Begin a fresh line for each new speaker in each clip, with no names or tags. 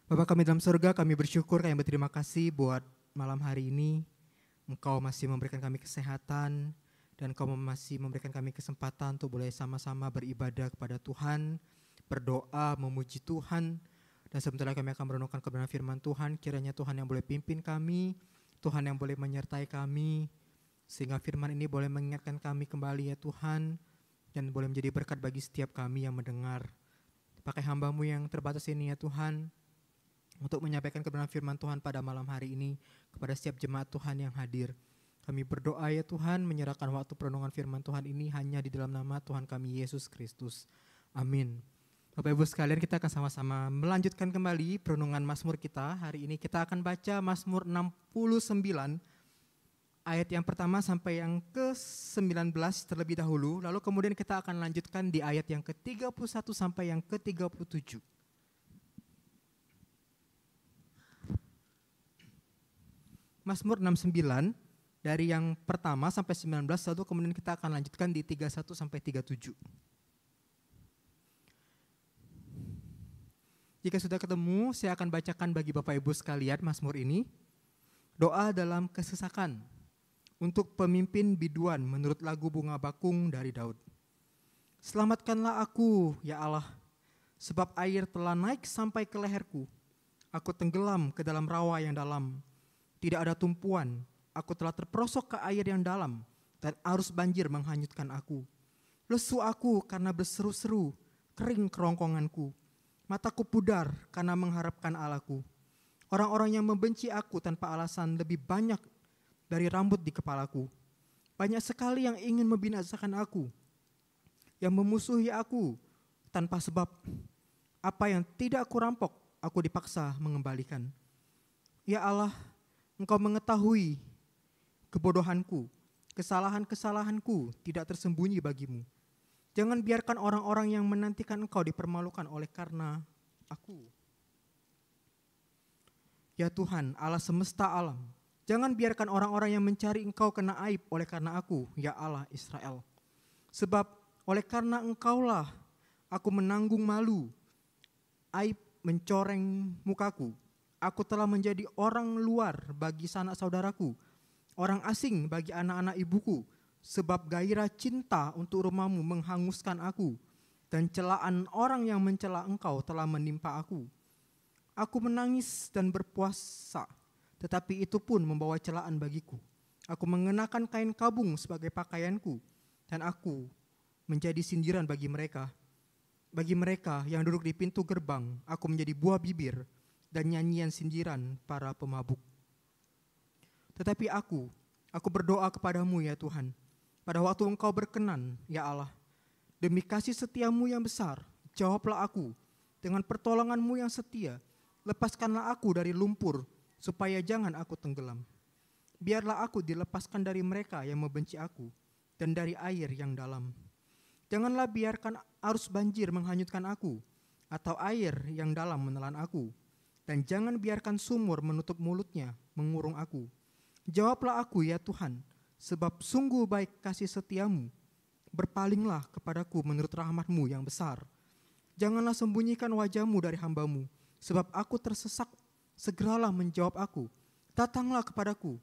Bapa kami dalam surga, kami bersyukur, kami berterima kasih buat malam hari ini. Engkau masih memberikan kami kesehatan, dan Engkau masih memberikan kami kesempatan untuk boleh sama-sama beribadah kepada Tuhan, berdoa, memuji Tuhan. Dan sebentar lagi kami akan merenungkan kebenaran firman Tuhan. Kiranya Tuhan yang boleh pimpin kami, Tuhan yang boleh menyertai kami, sehingga firman ini boleh mengingatkan kami kembali ya Tuhan, dan boleh menjadi berkat bagi setiap kami yang mendengar. Pakai hamba-Mu yang terbatas ini ya Tuhan, untuk menyampaikan kebenaran firman Tuhan pada malam hari ini kepada setiap jemaat Tuhan yang hadir. Kami berdoa ya Tuhan, menyerahkan waktu perenungan firman Tuhan ini hanya di dalam nama Tuhan kami Yesus Kristus. Amin. Bapak Ibu sekalian, kita akan sama-sama melanjutkan kembali perenungan Mazmur kita. Hari ini kita akan baca Mazmur 69 ayat yang pertama sampai yang ke-19 terlebih dahulu. Lalu kemudian kita akan lanjutkan di ayat yang ke-31 sampai yang ke-37. Mazmur 69 dari yang pertama sampai 19, lalu kemudian kita akan lanjutkan di 31 sampai 37. Jika sudah ketemu, saya akan bacakan bagi Bapak Ibu sekalian Mazmur ini. Doa dalam kesesakan untuk pemimpin biduan menurut lagu Bunga Bakung dari Daud. Selamatkanlah aku, ya Allah, sebab air telah naik sampai ke leherku. Aku tenggelam ke dalam rawa yang dalam. Tidak ada tumpuan, aku telah terperosok ke air yang dalam, dan arus banjir menghanyutkan aku. Lesu aku karena berseru-seru, kering kerongkonganku. Mataku pudar karena mengharapkan Allahku. Orang-orang yang membenci aku tanpa alasan lebih banyak dari rambut di kepalaku. Banyak sekali yang ingin membinasakan aku, yang memusuhi aku tanpa sebab. Apa yang tidak aku rampok, aku dipaksa mengembalikan. Ya Allah, Engkau mengetahui kebodohanku, kesalahan-kesalahanku tidak tersembunyi bagimu. Jangan biarkan orang-orang yang menantikan Engkau dipermalukan oleh karena aku. Ya Tuhan, Allah semesta alam, jangan biarkan orang-orang yang mencari Engkau kena aib oleh karena aku, ya Allah Israel. Sebab oleh karena Engkaulah aku menanggung malu, aib mencoreng mukaku. Aku telah menjadi orang luar bagi sanak saudaraku, orang asing bagi anak-anak ibuku, sebab gairah cinta untuk rumahmu menghanguskan aku, dan celaan orang yang mencela Engkau telah menimpa aku. Aku menangis dan berpuasa, tetapi itu pun membawa celaan bagiku. Aku mengenakan kain kabung sebagai pakaianku, dan aku menjadi sindiran bagi mereka. Bagi mereka yang duduk di pintu gerbang, aku menjadi buah bibir dan nyanyian sindiran para pemabuk. Tetapi aku berdoa kepadamu ya Tuhan, pada waktu Engkau berkenan, ya Allah. Demi kasih setiamu yang besar, jawablah aku. Dengan pertolonganmu yang setia, lepaskanlah aku dari lumpur, supaya jangan aku tenggelam. Biarlah aku dilepaskan dari mereka yang membenci aku, dan dari air yang dalam. Janganlah biarkan arus banjir menghanyutkan aku, atau air yang dalam menelan aku. Dan jangan biarkan sumur menutup mulutnya, mengurung aku. Jawablah aku ya Tuhan, sebab sungguh baik kasih setiamu. Berpalinglah kepadaku menurut rahmat-Mu yang besar. Janganlah sembunyikan wajah-Mu dari hamba-Mu, sebab aku tersesak. Segeralah menjawab aku. Datanglah kepadaku,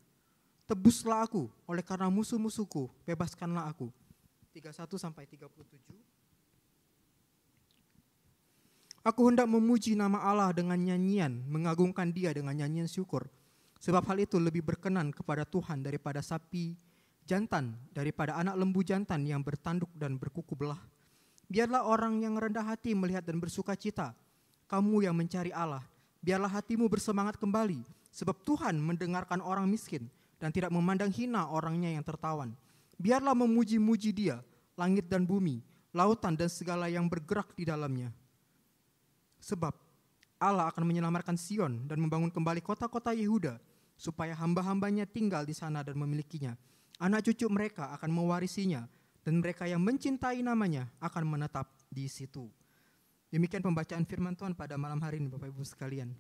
tebuslah aku oleh karena musuh-musuhku, bebaskanlah aku. 31 sampai 37. Aku hendak memuji nama Allah dengan nyanyian, mengagungkan Dia dengan nyanyian syukur. Sebab hal itu lebih berkenan kepada Tuhan daripada sapi jantan, daripada anak lembu jantan yang bertanduk dan berkuku belah. Biarlah orang yang rendah hati melihat dan bersuka cita. Kamu yang mencari Allah, biarlah hatimu bersemangat kembali. Sebab Tuhan mendengarkan orang miskin dan tidak memandang hina orangnya yang tertawan. Biarlah memuji-muji Dia, langit dan bumi, lautan dan segala yang bergerak di dalamnya. Sebab Allah akan menyelamatkan Sion dan membangun kembali kota-kota Yehuda, supaya hamba-hambanya tinggal di sana dan memilikinya. Anak cucu mereka akan mewarisinya, dan mereka yang mencintai namanya akan menetap di situ. Demikian pembacaan firman Tuhan pada malam hari ini, Bapak Ibu sekalian.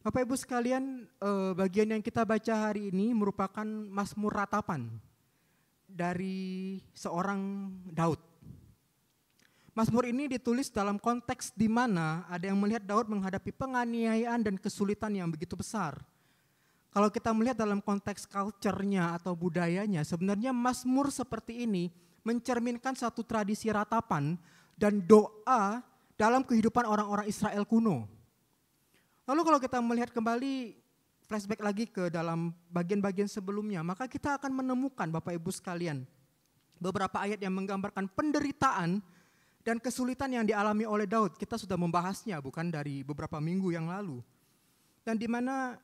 Bapak Ibu sekalian, bagian yang kita baca hari ini merupakan Mazmur ratapan dari seorang Daud. Mazmur ini ditulis dalam konteks di mana ada yang melihat Daud menghadapi penganiayaan dan kesulitan yang begitu besar. Kalau kita melihat dalam konteks culture-nya atau budayanya, sebenarnya Mazmur seperti ini mencerminkan satu tradisi ratapan dan doa dalam kehidupan orang-orang Israel kuno. Lalu kalau kita melihat kembali, flashback lagi ke dalam bagian-bagian sebelumnya, maka kita akan menemukan Bapak Ibu sekalian, beberapa ayat yang menggambarkan penderitaan dan kesulitan yang dialami oleh Daud. Kita sudah membahasnya bukan dari beberapa minggu yang lalu. Dan di mana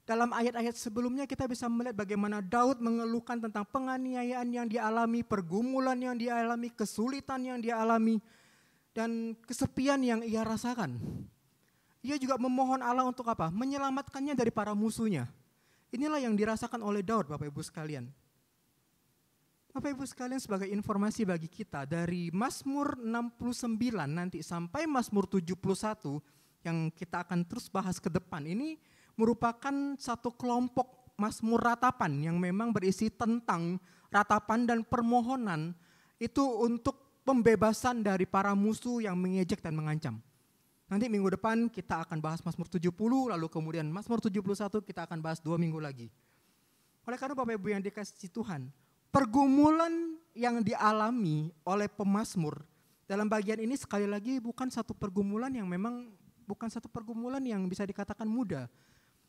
dalam ayat-ayat sebelumnya kita bisa melihat bagaimana Daud mengeluhkan tentang penganiayaan yang dialami, pergumulan yang dialami, kesulitan yang dialami, dan kesepian yang ia rasakan. Ia juga memohon Allah untuk apa? Menyelamatkannya dari para musuhnya. Inilah yang dirasakan oleh Daud, Bapak Ibu sekalian. Bapak Ibu sekalian, sebagai informasi bagi kita, dari Mazmur 69 nanti sampai Mazmur 71 yang kita akan terus bahas ke depan, ini merupakan satu kelompok Mazmur ratapan yang memang berisi tentang ratapan dan permohonan itu untuk pembebasan dari para musuh yang mengejek dan mengancam. Nanti minggu depan kita akan bahas Mazmur 70, lalu kemudian Mazmur 71 kita akan bahas 2 minggu lagi. Oleh karena Bapak Ibu yang dikasihi Tuhan, pergumulan yang dialami oleh pemazmur dalam bagian ini sekali lagi bukan satu pergumulan yang memang bukan satu pergumulan yang bisa dikatakan mudah.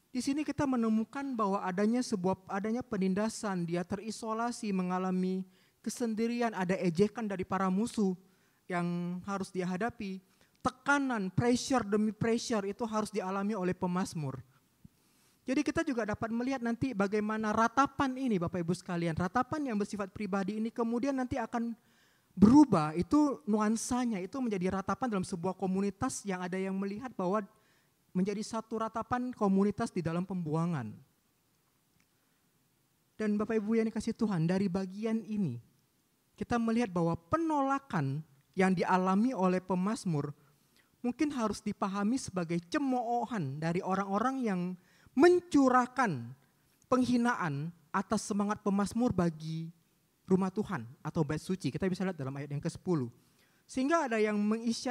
Di sini kita menemukan bahwa adanya penindasan, dia terisolasi, mengalami kesendirian, ada ejekan dari para musuh yang harus dia hadapi. Tekanan, pressure demi pressure itu harus dialami oleh pemazmur. Jadi kita juga dapat melihat nanti bagaimana ratapan ini Bapak Ibu sekalian, ratapan yang bersifat pribadi ini kemudian nanti akan berubah, itu nuansanya itu menjadi ratapan dalam sebuah komunitas yang ada yang melihat bahwa menjadi satu ratapan komunitas di dalam pembuangan. Dan Bapak Ibu yang dikasihi Tuhan, dari bagian ini kita melihat bahwa penolakan yang dialami oleh pemazmur mungkin harus dipahami sebagai cemoohan dari orang-orang yang mencurahkan penghinaan atas semangat pemazmur bagi rumah Tuhan atau bait suci. Kita bisa lihat dalam ayat yang ke-10. Sehingga ada yang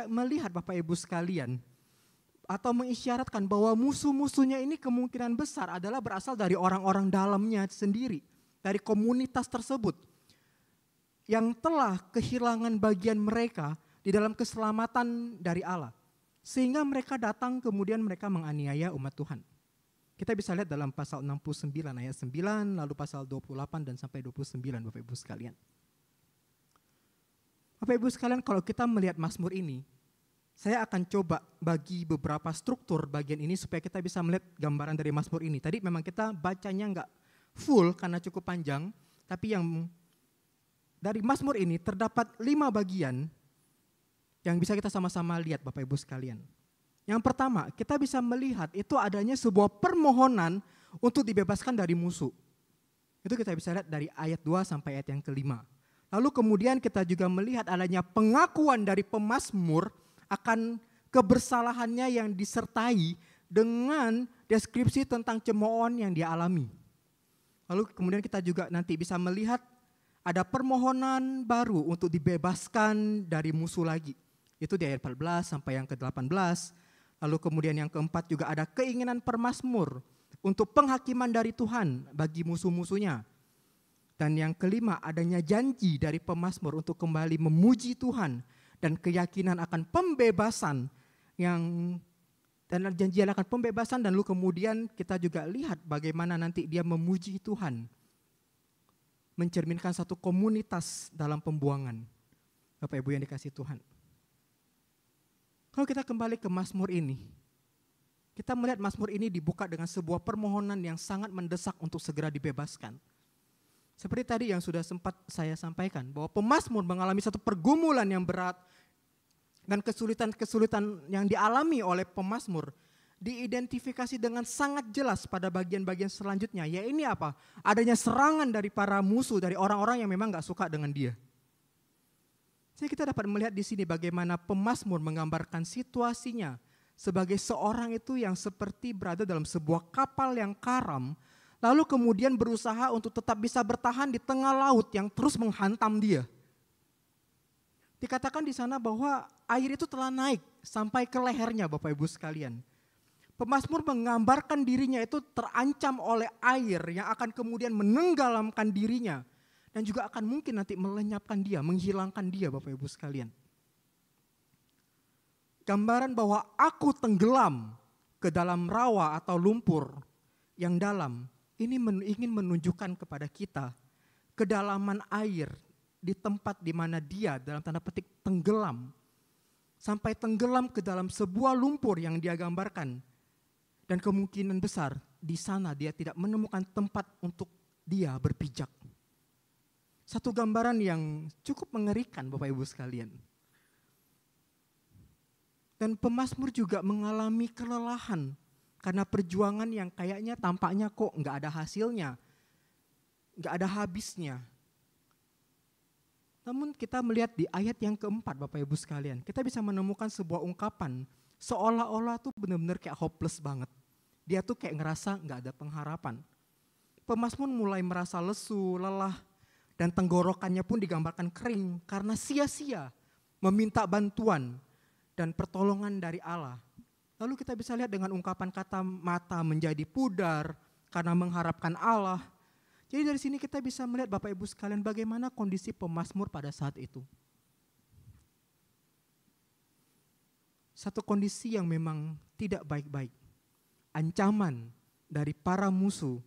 melihat Bapak Ibu sekalian atau mengisyaratkan bahwa musuh-musuhnya ini kemungkinan besar adalah berasal dari orang-orang dalamnya sendiri, dari komunitas tersebut yang telah kehilangan bagian mereka di dalam keselamatan dari Allah. Sehingga mereka datang kemudian mereka menganiaya umat Tuhan. Kita bisa lihat dalam pasal 69 ayat 9, lalu pasal 28 dan sampai 29 Bapak Ibu sekalian. Bapak Ibu sekalian, kalau kita melihat Mazmur ini, saya akan coba bagi beberapa struktur bagian ini supaya kita bisa melihat gambaran dari Mazmur ini. Tadi memang kita bacanya enggak full karena cukup panjang, tapi yang dari Mazmur ini terdapat 5 bagian yang bisa kita sama-sama lihat Bapak Ibu sekalian. Yang pertama, kita bisa melihat itu adanya sebuah permohonan untuk dibebaskan dari musuh. Itu kita bisa lihat dari ayat 2 sampai ayat yang ke-5. Lalu kemudian kita juga melihat adanya pengakuan dari pemazmur akan kebersalahannya yang disertai dengan deskripsi tentang cemoohan yang dia alami. Lalu kemudian kita juga nanti bisa melihat ada permohonan baru untuk dibebaskan dari musuh lagi. Itu di ayat 14 sampai yang ke-18. Lalu kemudian yang keempat juga ada keinginan pemazmur untuk penghakiman dari Tuhan bagi musuh-musuhnya. Dan yang kelima adanya janji dari pemazmur untuk kembali memuji Tuhan dan keyakinan akan pembebasan dan janji akan pembebasan. Dan lalu kemudian kita juga lihat bagaimana nanti dia memuji Tuhan, mencerminkan satu komunitas dalam pembuangan. Bapak Ibu yang dikasihi Tuhan. Kalau kita kembali ke Mazmur ini, kita melihat Mazmur ini dibuka dengan sebuah permohonan yang sangat mendesak untuk segera dibebaskan. Seperti tadi yang sudah sempat saya sampaikan, bahwa pemazmur mengalami satu pergumulan yang berat dan kesulitan-kesulitan yang dialami oleh pemazmur diidentifikasi dengan sangat jelas pada bagian-bagian selanjutnya. Ya ini apa? Adanya serangan dari para musuh, dari orang-orang yang memang gak suka dengan dia. Jadi kita dapat melihat di sini bagaimana pemazmur menggambarkan situasinya sebagai seorang itu yang seperti berada dalam sebuah kapal yang karam, lalu kemudian berusaha untuk tetap bisa bertahan di tengah laut yang terus menghantam dia. Dikatakan di sana bahwa air itu telah naik sampai ke lehernya Bapak Ibu sekalian. Pemazmur menggambarkan dirinya itu terancam oleh air yang akan kemudian menenggelamkan dirinya. Dan juga akan mungkin nanti melenyapkan dia, menghilangkan dia Bapak Ibu sekalian. Gambaran bahwa aku tenggelam ke dalam rawa atau lumpur yang dalam. Ini ingin menunjukkan kepada kita kedalaman air di tempat di mana dia dalam tanda petik tenggelam. Sampai tenggelam ke dalam sebuah lumpur yang dia gambarkan. Dan kemungkinan besar di sana dia tidak menemukan tempat untuk dia berpijak. Satu gambaran yang cukup mengerikan Bapak Ibu sekalian. Dan pemazmur juga mengalami kelelahan karena perjuangan yang kayaknya tampaknya kok nggak ada hasilnya, nggak ada habisnya. Namun kita melihat di ayat yang keempat Bapak Ibu sekalian, kita bisa menemukan sebuah ungkapan seolah-olah tuh benar-benar kayak hopeless banget. Dia tuh kayak ngerasa nggak ada pengharapan. Pemazmur mulai merasa lesu, lelah, dan tenggorokannya pun digambarkan kering karena sia-sia meminta bantuan dan pertolongan dari Allah. Lalu kita bisa lihat dengan ungkapan kata mata menjadi pudar karena mengharapkan Allah. Jadi dari sini kita bisa melihat Bapak Ibu sekalian bagaimana kondisi pemazmur pada saat itu. Satu kondisi yang memang tidak baik-baik. Ancaman dari para musuh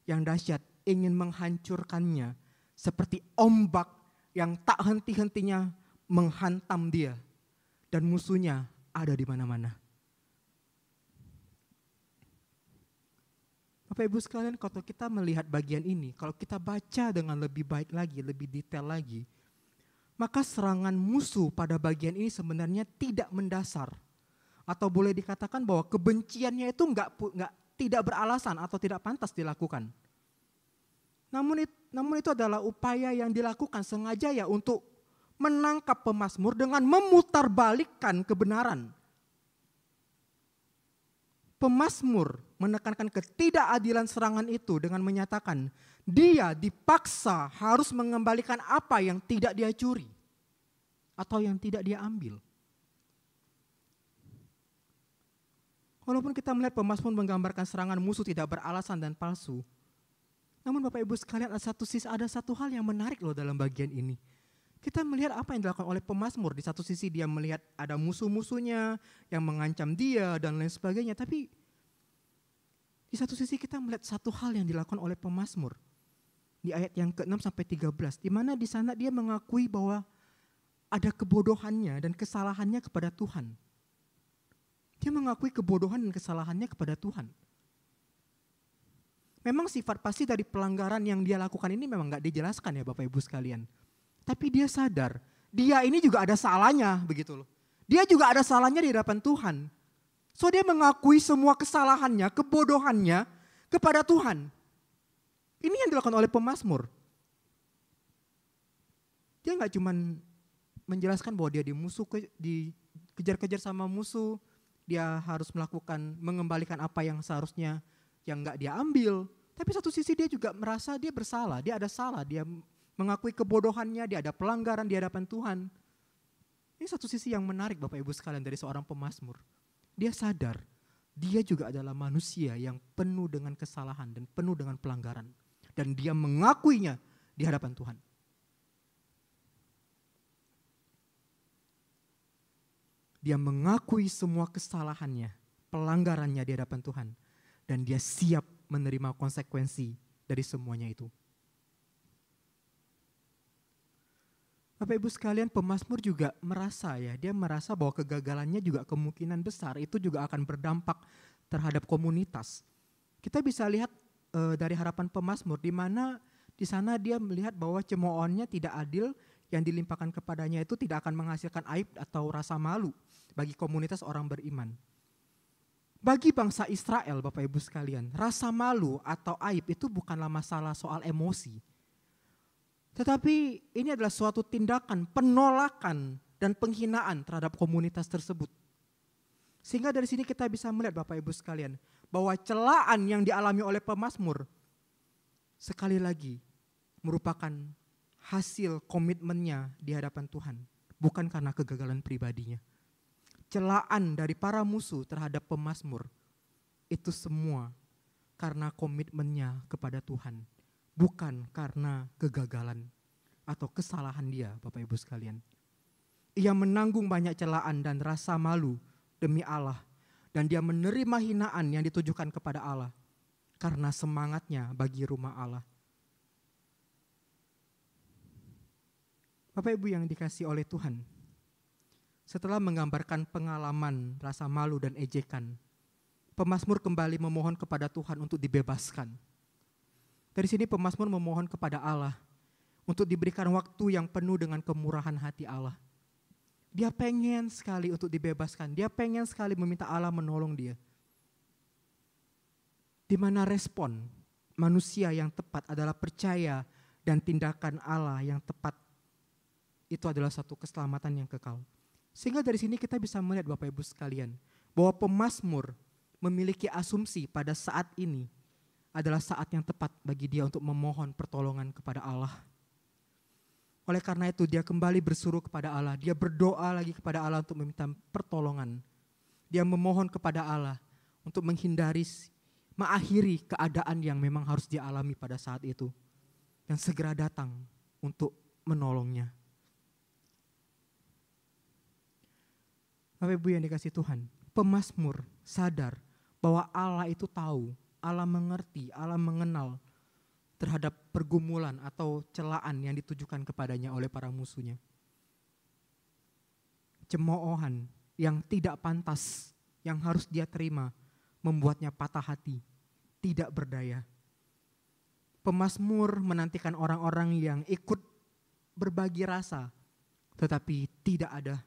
yang dahsyat ingin menghancurkannya seperti ombak yang tak henti-hentinya menghantam dia. Dan musuhnya ada di mana-mana. Bapak Ibu sekalian, kalau kita melihat bagian ini, kalau kita baca dengan lebih baik lagi, lebih detail lagi, maka serangan musuh pada bagian ini sebenarnya tidak mendasar. Atau boleh dikatakan bahwa kebenciannya itu tidak beralasan atau tidak pantas dilakukan. Namun itu adalah upaya yang dilakukan sengaja ya untuk menangkap pemazmur dengan memutarbalikkan kebenaran. Pemazmur menekankan ketidakadilan serangan itu dengan menyatakan dia dipaksa harus mengembalikan apa yang tidak dia curi atau yang tidak dia ambil. Walaupun kita melihat pemazmur menggambarkan serangan musuh tidak beralasan dan palsu. Namun Bapak Ibu sekalian ada satu hal yang menarik loh dalam bagian ini. Kita melihat apa yang dilakukan oleh pemazmur. Di satu sisi dia melihat ada musuh-musuhnya yang mengancam dia dan lain sebagainya. Tapi di satu sisi kita melihat satu hal yang dilakukan oleh pemazmur. Di ayat yang ke-6 sampai 13. Di mana di sana dia mengakui bahwa ada kebodohannya dan kesalahannya kepada Tuhan. Dia mengakui kebodohan dan kesalahannya kepada Tuhan. Memang sifat pasti dari pelanggaran yang dia lakukan ini memang gak dijelaskan ya Bapak Ibu sekalian. Tapi dia sadar, dia ini juga ada salahnya begitu loh. Dia juga ada salahnya di hadapan Tuhan. So dia mengakui semua kesalahannya, kebodohannya kepada Tuhan. Ini yang dilakukan oleh pemazmur. Dia gak cuma menjelaskan bahwa dia dikejar-kejar sama musuh. Dia harus mengembalikan apa yang seharusnya yang gak dia ambil. Tapi satu sisi dia juga merasa dia bersalah, dia ada salah, dia mengakui kebodohannya, dia ada pelanggaran di hadapan Tuhan. Ini satu sisi yang menarik Bapak Ibu sekalian dari seorang pemazmur. Dia sadar, dia juga adalah manusia yang penuh dengan kesalahan dan penuh dengan pelanggaran. Dan dia mengakuinya di hadapan Tuhan. Dia mengakui semua kesalahannya, pelanggarannya di hadapan Tuhan. Dan dia siap menerima konsekuensi dari semuanya itu. Bapak Ibu sekalian, pemazmur juga merasa dia merasa bahwa kegagalannya juga kemungkinan besar itu juga akan berdampak terhadap komunitas. Kita bisa lihat dari harapan pemazmur di mana di sana dia melihat bahwa cemoohannya tidak adil yang dilimpahkan kepadanya itu tidak akan menghasilkan aib atau rasa malu bagi komunitas orang beriman. Bagi bangsa Israel Bapak Ibu sekalian, rasa malu atau aib itu bukanlah masalah soal emosi. Tetapi ini adalah suatu tindakan penolakan dan penghinaan terhadap komunitas tersebut. Sehingga dari sini kita bisa melihat Bapak Ibu sekalian, bahwa celaan yang dialami oleh pemazmur sekali lagi merupakan hasil komitmennya di hadapan Tuhan. bukan karena kegagalan pribadinya. Celaan dari para musuh terhadap pemazmur, itu semua karena komitmennya kepada Tuhan, bukan karena kegagalan atau kesalahan dia, Bapak Ibu sekalian. Ia menanggung banyak celaan dan rasa malu demi Allah, dan dia menerima hinaan yang ditujukan kepada Allah karena semangatnya bagi rumah Allah. Bapak Ibu yang dikasihi oleh Tuhan, setelah menggambarkan pengalaman rasa malu dan ejekan, pemazmur kembali memohon kepada Tuhan untuk dibebaskan. Dari sini pemazmur memohon kepada Allah untuk diberikan waktu yang penuh dengan kemurahan hati Allah. Dia pengen sekali untuk dibebaskan, dia pengen sekali meminta Allah menolong dia. Di mana respon manusia yang tepat adalah percaya dan tindakan Allah yang tepat. Itu adalah satu keselamatan yang kekal. Sehingga dari sini kita bisa melihat Bapak Ibu sekalian, bahwa pemazmur memiliki asumsi pada saat ini adalah saat yang tepat bagi dia untuk memohon pertolongan kepada Allah. Oleh karena itu dia kembali berseru kepada Allah, dia berdoa lagi kepada Allah untuk meminta pertolongan. Dia memohon kepada Allah untuk mengakhiri keadaan yang memang harus dia alami pada saat itu. Dan segera datang untuk menolongnya. Bapak Ibu yang dikasihi Tuhan, pemazmur sadar bahwa Allah itu tahu, Allah mengerti, Allah mengenal terhadap pergumulan atau celaan yang ditujukan kepadanya oleh para musuhnya. Cemoohan yang tidak pantas yang harus dia terima membuatnya patah hati, tidak berdaya. Pemazmur menantikan orang-orang yang ikut berbagi rasa, tetapi tidak ada.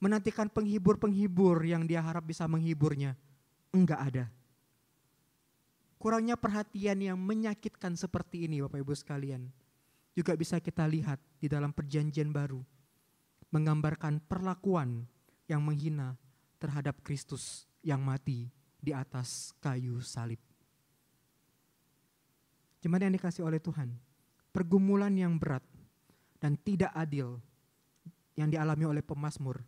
Menantikan penghibur-penghibur yang dia harap bisa menghiburnya, enggak ada. Kurangnya perhatian yang menyakitkan seperti ini Bapak Ibu sekalian, juga bisa kita lihat di dalam perjanjian baru, menggambarkan perlakuan yang menghina terhadap Kristus yang mati di atas kayu salib. Jemaat yang dikasihi oleh Tuhan, pergumulan yang berat dan tidak adil yang dialami oleh pemazmur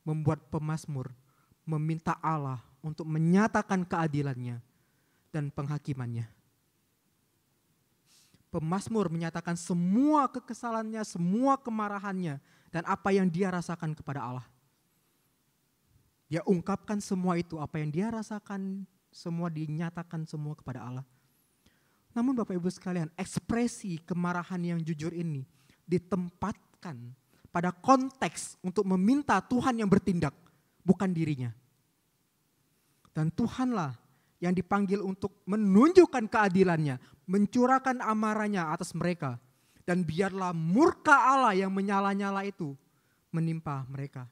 membuat pemazmur meminta Allah untuk menyatakan keadilannya dan penghakimannya. Pemazmur menyatakan semua kekesalannya, semua kemarahannya, dan apa yang dia rasakan kepada Allah. Dia ungkapkan semua itu, apa yang dia rasakan, semua dinyatakan semua kepada Allah. Namun Bapak Ibu sekalian, ekspresi kemarahan yang jujur ini ditempatkan pada konteks untuk meminta Tuhan yang bertindak, bukan dirinya. Dan Tuhanlah yang dipanggil untuk menunjukkan keadilannya, mencurahkan amarahnya atas mereka. Dan biarlah murka Allah yang menyala-nyala itu menimpa mereka.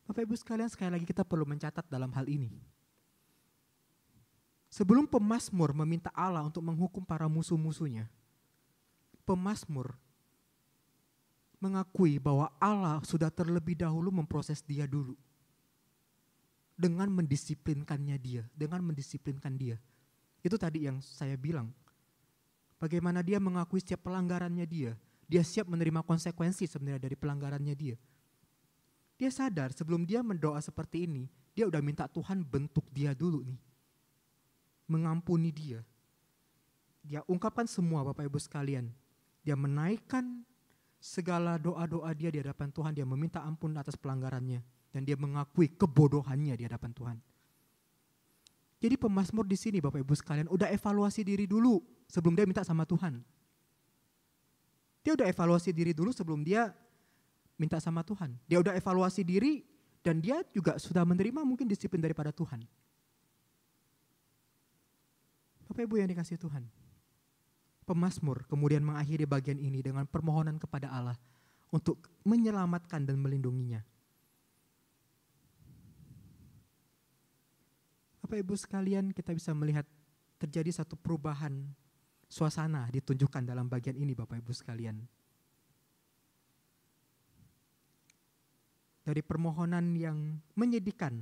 Bapak Ibu sekalian, sekali lagi kita perlu mencatat dalam hal ini. Sebelum pemazmur meminta Allah untuk menghukum para musuh-musuhnya, pemazmur mengakui bahwa Allah sudah terlebih dahulu memproses dia dulu. Dengan mendisiplinkannya dia, dengan mendisiplinkan dia. Itu tadi yang saya bilang. Bagaimana dia mengakui setiap pelanggarannya dia siap menerima konsekuensi sebenarnya dari pelanggarannya dia. Dia sadar sebelum dia mendoa seperti ini, dia udah minta Tuhan bentuk dia dulu nih. Mengampuni dia. Dia ungkapkan semua Bapak Ibu sekalian. Dia menaikkan segala doa-doa dia di hadapan Tuhan, dia meminta ampun atas pelanggarannya. Dan dia mengakui kebodohannya di hadapan Tuhan. Jadi pemazmur di sini Bapak Ibu sekalian udah evaluasi diri dulu sebelum dia minta sama Tuhan. Dia udah evaluasi diri dulu sebelum dia minta sama Tuhan. Dia udah evaluasi diri dan dia juga sudah menerima mungkin disiplin daripada Tuhan. Bapak Ibu yang dikasihi Tuhan. Pemazmur kemudian mengakhiri bagian ini dengan permohonan kepada Allah untuk menyelamatkan dan melindunginya. Bapak Ibu sekalian, kita bisa melihat terjadi satu perubahan suasana ditunjukkan dalam bagian ini Bapak Ibu sekalian. Dari permohonan yang menyedihkan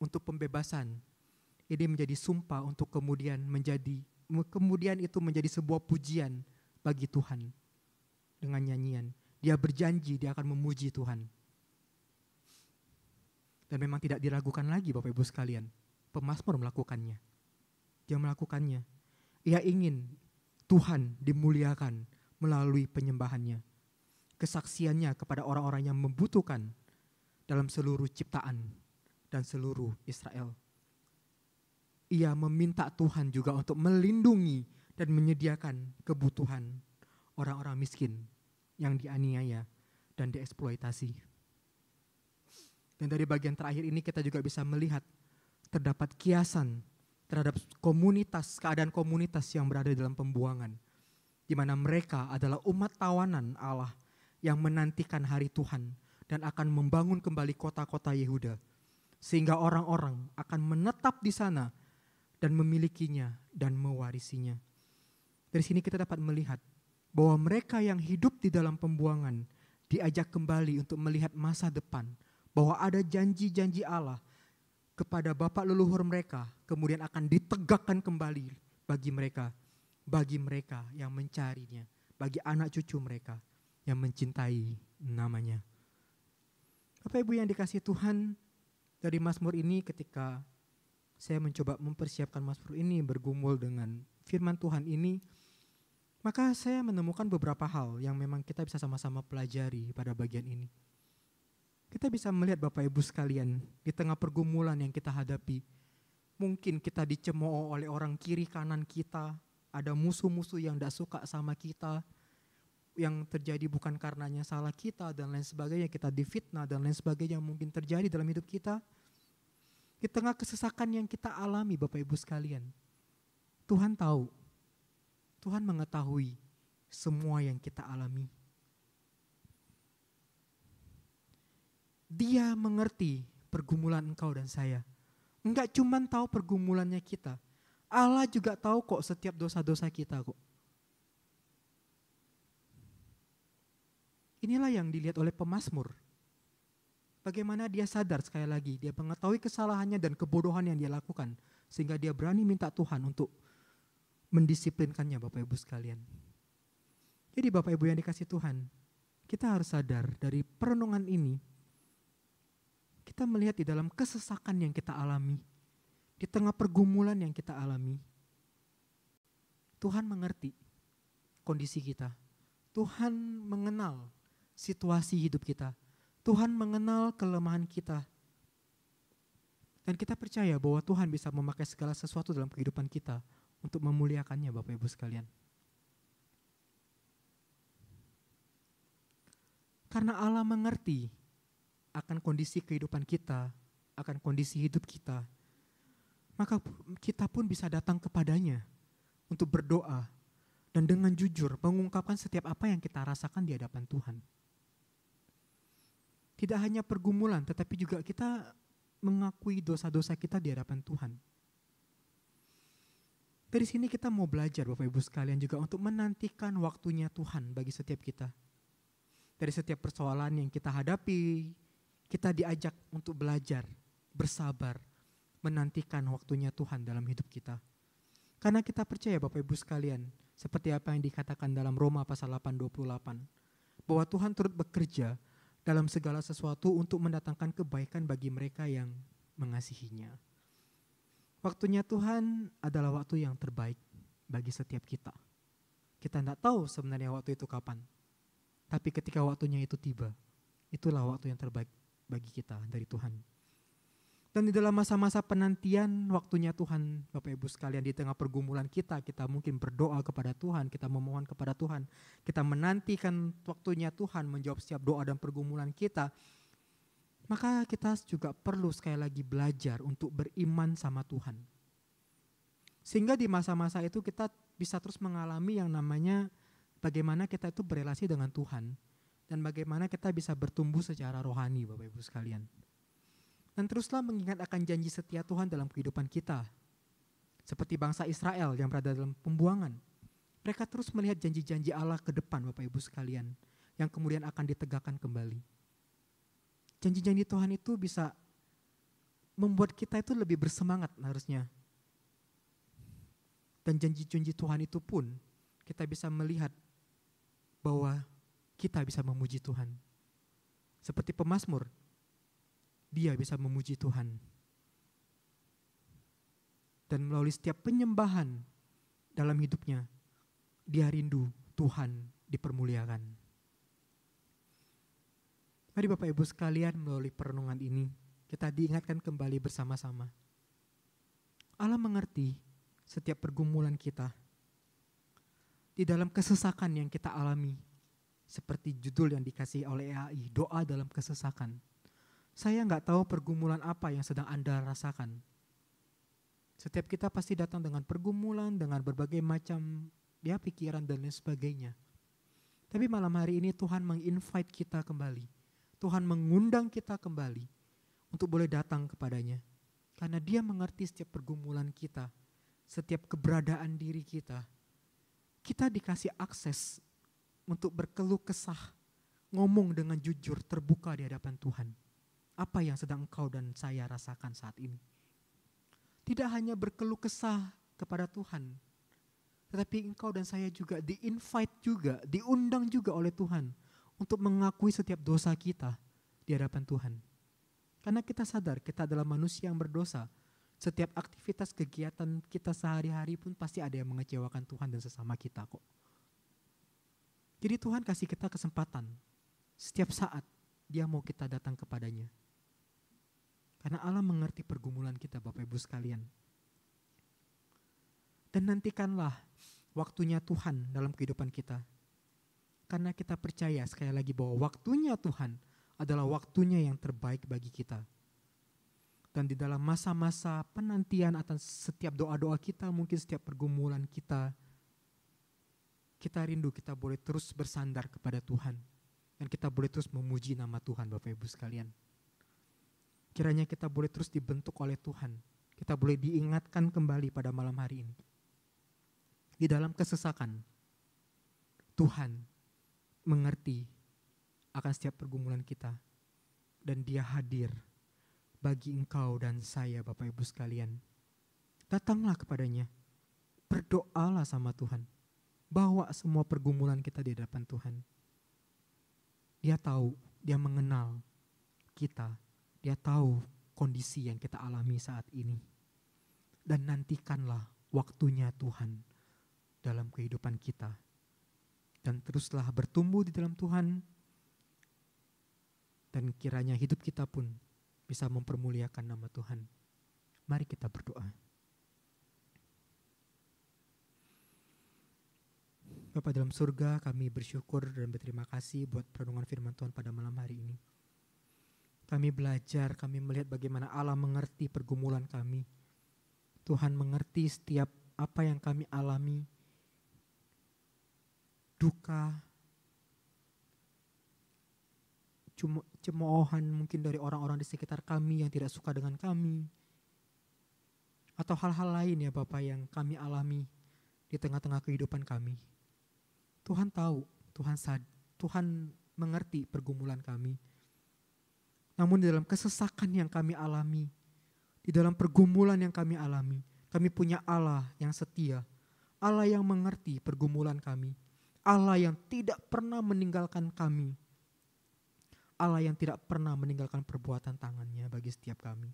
untuk pembebasan, ini menjadi sumpah untuk kemudian itu menjadi sebuah pujian bagi Tuhan dengan nyanyian. Dia berjanji dia akan memuji Tuhan. Dan memang tidak diragukan lagi Bapak Ibu sekalian. Pemazmur melakukannya. Dia melakukannya. Ia ingin Tuhan dimuliakan melalui penyembahannya. Kesaksiannya kepada orang-orang yang membutuhkan dalam seluruh ciptaan dan seluruh Israel. Ia meminta Tuhan juga untuk melindungi dan menyediakan kebutuhan orang-orang miskin yang dianiaya dan dieksploitasi. Dan dari bagian terakhir ini kita juga bisa melihat terdapat kiasan terhadap keadaan komunitas yang berada dalam pembuangan, di mana mereka adalah umat tawanan Allah yang menantikan hari Tuhan dan akan membangun kembali kota-kota Yehuda, sehingga orang-orang akan menetap di sana dan memilikinya dan mewarisinya. Dari sini kita dapat melihat bahwa mereka yang hidup di dalam pembuangan diajak kembali untuk melihat masa depan, bahwa ada janji-janji Allah kepada bapak leluhur mereka kemudian akan ditegakkan kembali bagi mereka yang mencarinya, bagi anak cucu mereka yang mencintai namanya. Bapak Ibu yang dikasihi Tuhan, dari Mazmur ini ketika saya mencoba mempersiapkan Mazmur ini bergumul dengan firman Tuhan ini, maka saya menemukan beberapa hal yang memang kita bisa sama-sama pelajari pada bagian ini. Kita bisa melihat Bapak Ibu sekalian, di tengah pergumulan yang kita hadapi, mungkin kita dicemooh oleh orang kiri kanan kita, ada musuh-musuh yang tidak suka sama kita, yang terjadi bukan karenanya salah kita dan lain sebagainya, kita difitnah dan lain sebagainya yang mungkin terjadi dalam hidup kita. Di tengah kesesakan yang kita alami Bapak Ibu sekalian, Tuhan tahu, Tuhan mengetahui semua yang kita alami. Dia mengerti pergumulan engkau dan saya. Enggak cuman tahu pergumulannya kita, Allah juga tahu kok setiap dosa-dosa kita kok. Inilah yang dilihat oleh pemazmur. Bagaimana dia sadar sekali lagi, dia mengetahui kesalahannya dan kebodohan yang dia lakukan, sehingga dia berani minta Tuhan untuk mendisiplinkannya Bapak Ibu sekalian. Jadi Bapak Ibu yang dikasih Tuhan, kita harus sadar dari perenungan ini, kita melihat di dalam kesesakan yang kita alami, di tengah pergumulan yang kita alami, Tuhan mengerti kondisi kita. Tuhan mengenal situasi hidup kita. Tuhan mengenal kelemahan kita. Dan kita percaya bahwa Tuhan bisa memakai segala sesuatu dalam kehidupan kita untuk memuliakannya Bapak Ibu sekalian. Karena Allah mengerti akan kondisi kehidupan kita, akan kondisi hidup kita, maka kita pun bisa datang kepadanya untuk berdoa dan dengan jujur mengungkapkan setiap apa yang kita rasakan di hadapan Tuhan. Tidak hanya pergumulan, tetapi juga kita mengakui dosa-dosa kita di hadapan Tuhan. Dari sini kita mau belajar Bapak Ibu sekalian juga untuk menantikan waktunya Tuhan bagi setiap kita. Dari setiap persoalan yang kita hadapi, kita diajak untuk belajar, bersabar, menantikan waktunya Tuhan dalam hidup kita. Karena kita percaya Bapak Ibu sekalian, seperti apa yang dikatakan dalam Roma pasal 8:28, bahwa Tuhan turut bekerja dalam segala sesuatu untuk mendatangkan kebaikan bagi mereka yang mengasihinya. Waktunya Tuhan adalah waktu yang terbaik bagi setiap kita. Kita tidak tahu sebenarnya waktu itu kapan, tapi ketika waktunya itu tiba, itulah waktu yang terbaik bagi kita dari Tuhan. Dan di dalam masa-masa penantian waktunya Tuhan, Bapak Ibu sekalian, di tengah pergumulan kita mungkin berdoa kepada Tuhan, kita memohon kepada Tuhan, kita menantikan waktunya Tuhan menjawab setiap doa dan pergumulan kita, maka kita juga perlu sekali lagi belajar untuk beriman sama Tuhan. Sehingga di masa-masa itu kita bisa terus mengalami yang namanya bagaimana kita itu berelasi dengan Tuhan, dan bagaimana kita bisa bertumbuh secara rohani Bapak Ibu sekalian. Dan teruslah mengingat akan janji setia Tuhan dalam kehidupan kita. Seperti bangsa Israel yang berada dalam pembuangan. Mereka terus melihat janji-janji Allah ke depan Bapak Ibu sekalian, yang kemudian akan ditegakkan kembali. Janji-janji Tuhan itu bisa membuat kita itu lebih bersemangat harusnya. Dan janji-janji Tuhan itu pun kita bisa melihat bahwa kita bisa memuji Tuhan. Seperti pemazmur, dia bisa memuji Tuhan. Dan melalui setiap penyembahan dalam hidupnya, dia rindu Tuhan dipermuliakan. Mari Bapak Ibu sekalian, melalui perenungan ini kita diingatkan kembali bersama-sama. Allah mengerti setiap pergumulan kita. Di dalam kesesakan yang kita alami, seperti judul yang dikasih oleh EAI, doa dalam kesesakan. Saya gak tahu pergumulan apa yang sedang Anda rasakan. Setiap kita pasti datang dengan pergumulan, dengan berbagai macam pikiran dan lain sebagainya. Tapi malam hari ini Tuhan meng-invite kita kembali. Tuhan mengundang kita kembali untuk boleh datang kepadanya. Karena dia mengerti setiap pergumulan kita, setiap keberadaan diri kita. Kita dikasih akses untuk berkeluh kesah, ngomong dengan jujur, terbuka di hadapan Tuhan. Apa yang sedang engkau dan saya rasakan saat ini? Tidak hanya berkeluh kesah kepada Tuhan, tetapi engkau dan saya juga di-invite juga, diundang juga oleh Tuhan untuk mengakui setiap dosa kita di hadapan Tuhan. Karena kita sadar kita adalah manusia yang berdosa. Setiap aktivitas kegiatan kita sehari-hari pun pasti ada yang mengecewakan Tuhan dan sesama kita kok. Jadi Tuhan kasih kita kesempatan. Setiap saat dia mau kita datang kepadanya. Karena Allah mengerti pergumulan kita Bapak Ibu sekalian. Dan nantikanlah waktunya Tuhan dalam kehidupan kita. Karena kita percaya sekali lagi bahwa waktunya Tuhan adalah waktunya yang terbaik bagi kita. Dan di dalam masa-masa penantian atas setiap doa-doa kita, mungkin setiap pergumulan kita rindu kita boleh terus bersandar kepada Tuhan. Dan kita boleh terus memuji nama Tuhan Bapak Ibu sekalian. Kiranya kita boleh terus dibentuk oleh Tuhan. Kita boleh diingatkan kembali pada malam hari ini. Di dalam kesesakan, Tuhan mengerti akan setiap pergumulan kita. Dan dia hadir bagi engkau dan saya Bapak Ibu sekalian. Datanglah kepadanya. Berdoalah sama Tuhan. Bawa semua pergumulan kita di hadapan Tuhan. Dia tahu, dia mengenal kita. Dia tahu kondisi yang kita alami saat ini. Dan nantikanlah waktunya Tuhan dalam kehidupan kita. Dan teruslah bertumbuh di dalam Tuhan. Dan kiranya hidup kita pun bisa mempermuliakan nama Tuhan. Mari kita berdoa. Bapa dalam surga, kami bersyukur dan berterima kasih buat perenungan firman Tuhan pada malam hari ini. Kami belajar, kami melihat bagaimana Allah mengerti pergumulan kami. Tuhan mengerti setiap apa yang kami alami. Duka, cemoohan mungkin dari orang-orang di sekitar kami yang tidak suka dengan kami. Atau hal-hal lain ya Bapak yang kami alami di tengah-tengah kehidupan kami. Tuhan tahu, Tuhan mengerti pergumulan kami. Namun di dalam kesesakan yang kami alami, di dalam pergumulan yang kami alami, kami punya Allah yang setia, Allah yang mengerti pergumulan kami, Allah yang tidak pernah meninggalkan kami, Allah yang tidak pernah meninggalkan perbuatan tangannya bagi setiap kami.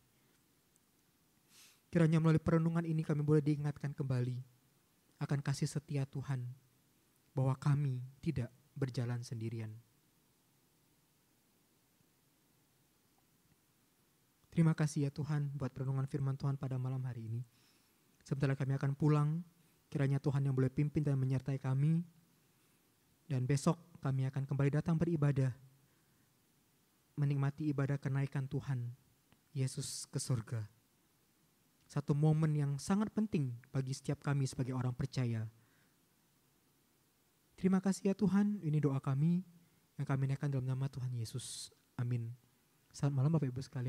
Kiranya melalui perenungan ini kami boleh diingatkan kembali akan kasih setia Tuhan, bahwa kami tidak berjalan sendirian. Terima kasih ya Tuhan buat perenungan firman Tuhan pada malam hari ini. Sebentar kami akan pulang, kiranya Tuhan yang boleh pimpin dan menyertai kami. Dan besok kami akan kembali datang beribadah, menikmati ibadah kenaikan Tuhan, Yesus ke surga. Satu momen yang sangat penting bagi setiap kami sebagai orang percaya. Terima kasih ya Tuhan, ini doa kami yang kami naikkan dalam nama Tuhan Yesus. Amin. Selamat malam Bapak Ibu sekalian.